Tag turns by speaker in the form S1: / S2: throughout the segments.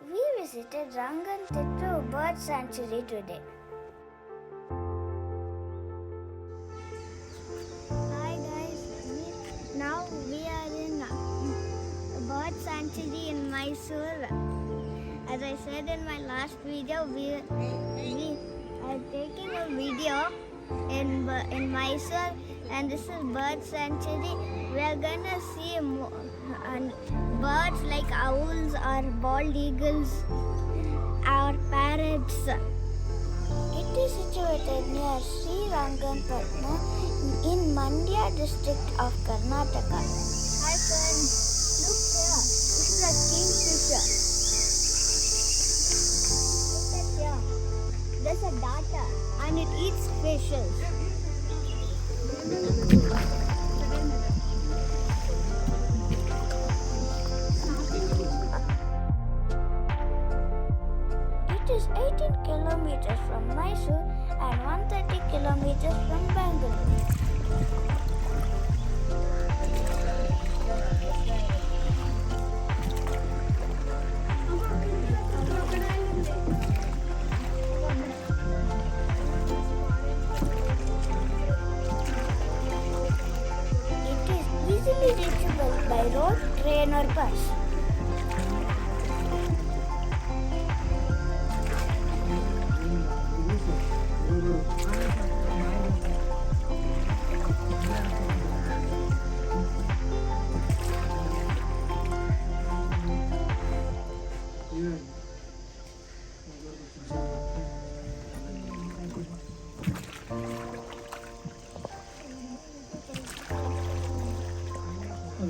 S1: We visited Ranganatittu Bird Sanctuary today. Hi guys, now we are in Bird Sanctuary in Mysore. As I said in my last video, we are taking a video in Mysore, and this is Bird Sanctuary. We are gonna see birds like owls or bald eagles or parrots. It is situated near Sri Ranganatittu in Mandya district of Karnataka. Hi friends, look here. This is a kingfisher. Look at here. There's a darter and it eats fishes. It is 18 kilometers from Mysore and 130 kilometers from Bangalore. It is easily reachable by road, train or bus.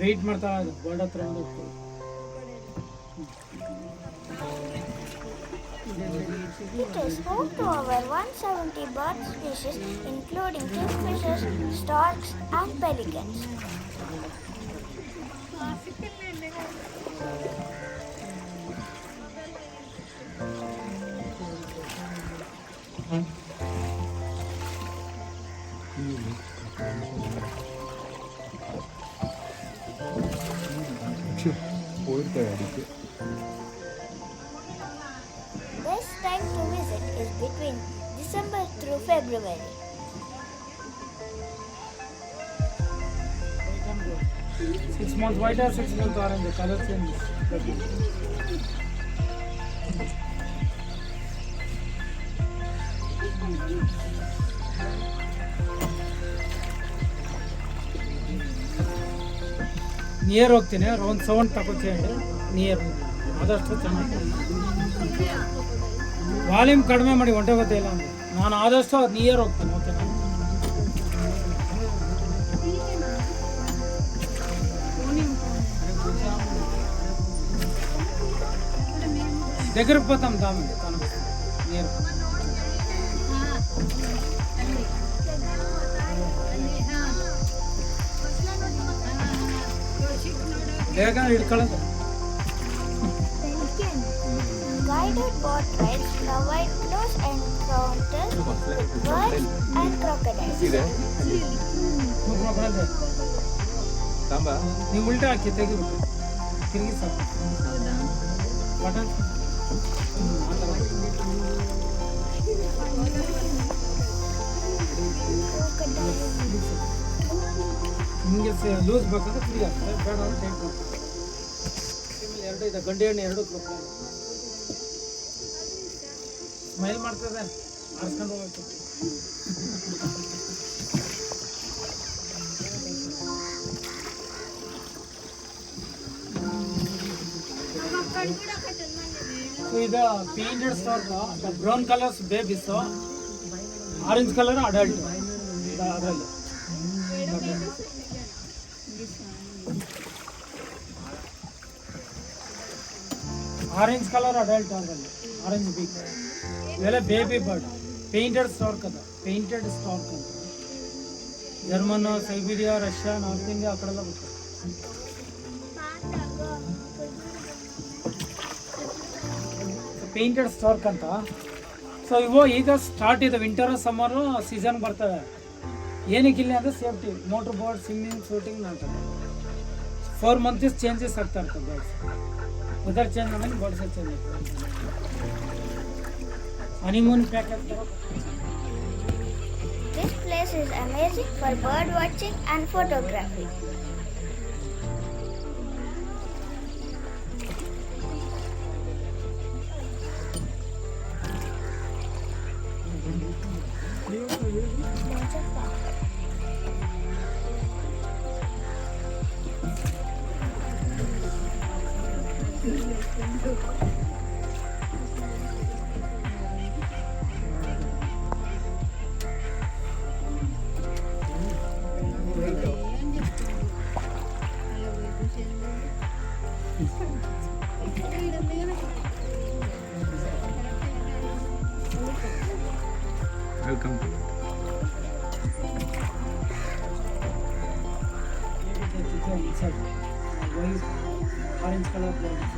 S2: Wait ಮಾಡ್ತಾ bird ಹತ್ರ
S1: It is home to over 170 bird species including kingfishers, storks and pelicans. Best time to visit is between December through February.
S2: 6 months white or 6 months orange, the color changes. Near ಹೋಗ್ತೀನಿ, ಒಂದು sound ತಗೋತೀನಿ. Near ಆದಷ್ಟು ಚೆನ್ನಾಗಿ volume ಕಡಿಮೆ ಮಾಡಿ ಹೊಂಟೆ ಗೊತ್ತಿಲ್ಲ ಅಂದರೆ ನಾನು ಆದಷ್ಟು ನಿಯರ್ ಹೋಗ್ತೀನಿ. ಓಕೆನಾ? దగ్గరకు పోతాం దాని నియర్ ಬೇಗ ಹಿಡ್ಕೊಳ್ಳೋದು.
S1: Guided boat rides provide close encounters with birds and crocodiles.
S2: ನೀವು ಉಲ್ಟಾ ಹಾಕಿ ತೆಗಿಬಿಟ್ಟು ತಿರುಗಿ ಸಾಕು. ಬಟನ್ ನಿಮಗೆ ಲೂಸ್ ಬೇಕಂದ್ರೆ ಫ್ರೀ ಆಗ್ತದೆ, ಬೇಡ ಅಂದ್ರೆ ಟೈಟ್ ಮಾಡ್ತಾರೆ. ಎರಡು ಇದೆ, ಗಂಡು ಎಣ್ಣೆ ಎರಡು ಸ್ಮೈಲ್ ಮಾಡ್ತದೆ, ಆರಿಸ್ಕೊಂಡು ಹೋಗ್ಬೇಕು. ಇದು painted Starc, brown colours babies, orange colour adult. ಅದರಲ್ಲಿ ಆರೆಂಜ್ ಕಲರ್ ಅಡಲ್ಟ್, ಅದರಲ್ಲಿ ಆರೆಂಜ್ ಬೀಕ್. ಇವೆಲ್ಲ ಬೇಬಿ ಬರ್ಡ್. ಪೇಂಟೆಡ್ ಸ್ಟಾರ್ಕ್ ಅದ, ಪೇಂಟೆಡ್ ಸ್ಟಾರ್ಕ್ ಅಂತ. German, Siberia, Russia, north India ಆ ಕಡೆಲ್ಲ ಬರ್ತದೆ. ಪೇಂಟೆಡ್ ಸ್ಟಾರ್ಕ್ ಅಂತ. ಸೊ ಇವು ಈಗ ಸ್ಟಾರ್ಟ್ ಇದೆ, ವಿಂಟರ್ ಸಮ್ಮರು ಸೀಸನ್ ಬರ್ತವೆ. ಏನಕ್ಕಿಲ್ಲ ಅಂದರೆ safety, motor boat, swimming, shooting ಮಾಡ್ತಾರೆ. 4 months ಚೇಂಜಸ್ ಆಗ್ತಾ ಇರ್ತದೆ ಬರ್ಡ್ಸ್. ವೆದರ್ ಚೇಂಜ್ ಆದಂಗೆ ಬರ್ಡ್ಸ್ ಚೇಂಜ್ ಆಗ್ತದೆ. Honeymoon package
S1: This place is amazing for bird watching and photography.
S3: Welcome to
S2: inside. White, orange color birds.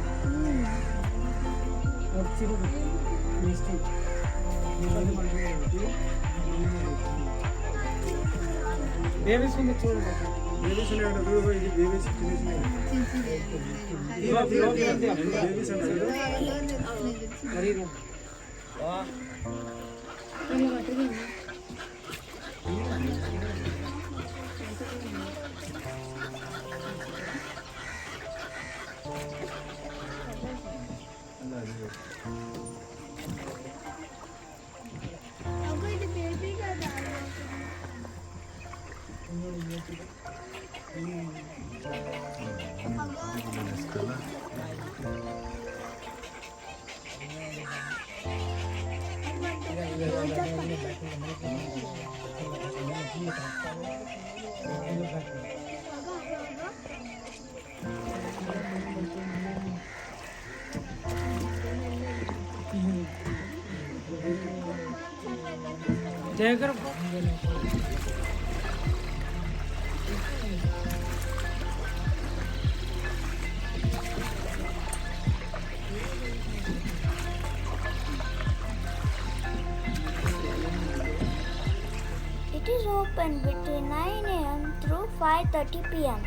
S2: Babies on the children.
S3: babies and babies
S2: Tiger.
S1: It is open between 9 a.m. through 5:30 p.m.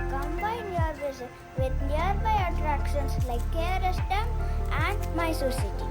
S1: Combine your visit with nearby attractions like KRS Dam and Mysore City.